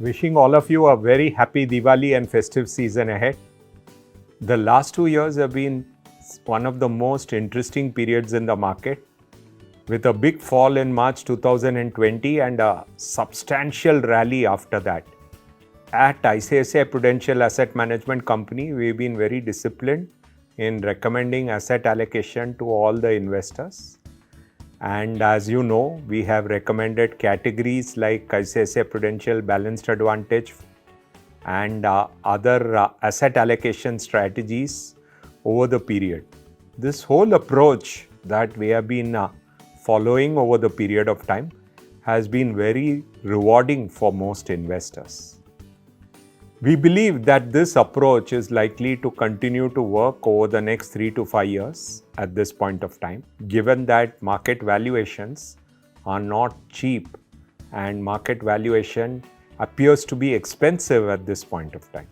Wishing all of you a very happy Diwali and festive season ahead. The last 2 years have been one of the most interesting periods in the market, with a big fall in March 2020 and a substantial rally after that. At ICICI Prudential Asset Management Company, we've been very disciplined in recommending asset allocation to all the investors. And as you know, we have recommended categories like ICICI Prudential Balanced Advantage and other asset allocation strategies over the period. This whole approach that we have been following over the period of time has been very rewarding for most investors. We believe that this approach is likely to continue to work over the next 3 to 5 years at this point of time, given that market valuations are not cheap and market valuation appears to be expensive at this point of time.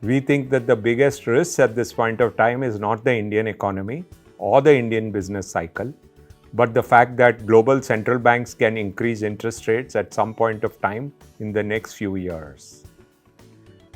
We think that the biggest risk at this point of time is not the Indian economy or the Indian business cycle, but the fact that global central banks can increase interest rates at some point of time in the next few years.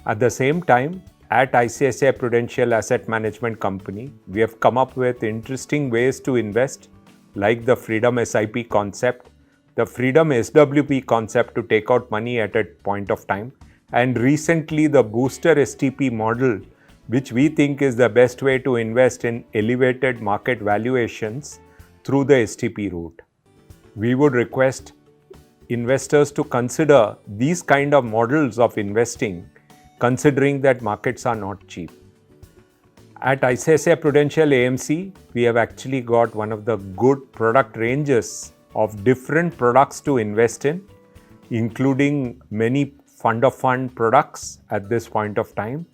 At the same time, at ICICI Prudential Asset Management Company, we have come up with interesting ways to invest, like the Freedom SIP concept, the Freedom SWP concept to take out money at a point of time, and recently the Booster STP model, which we think is the best way to invest in elevated market valuations through the STP route. We would request investors to consider these kind of models of investing, considering that markets are not cheap. At ICICI Prudential AMC, we have actually got one of the good product ranges of different products to invest in, including many fund-of-fund products at this point of time,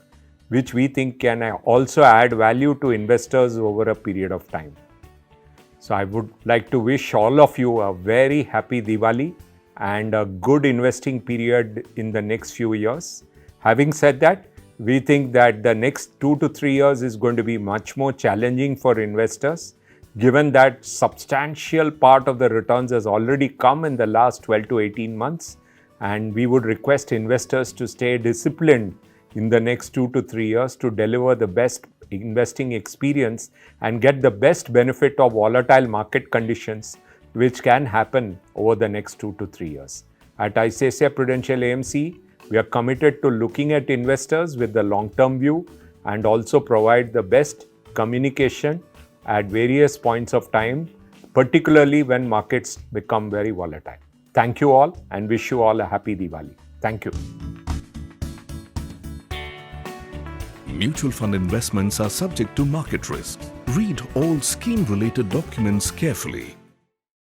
which we think can also add value to investors over a period of time. So I would like to wish all of you a very happy Diwali and a good investing period in the next few years. Having said that, we think that the next 2 to 3 years is going to be much more challenging for investors, given that substantial part of the returns has already come in the last 12 to 18 months. And we would request investors to stay disciplined in the next 2 to 3 years to deliver the best investing experience and get the best benefit of volatile market conditions, which can happen over the next 2 to 3 years. At ICICI Prudential AMC, we are committed to looking at investors with the long-term view and also provide the best communication at various points of time, particularly when markets become very volatile. Thank you all and wish you all a happy Diwali. Thank you. Mutual fund investments are subject to market risks. Read all scheme-related documents carefully.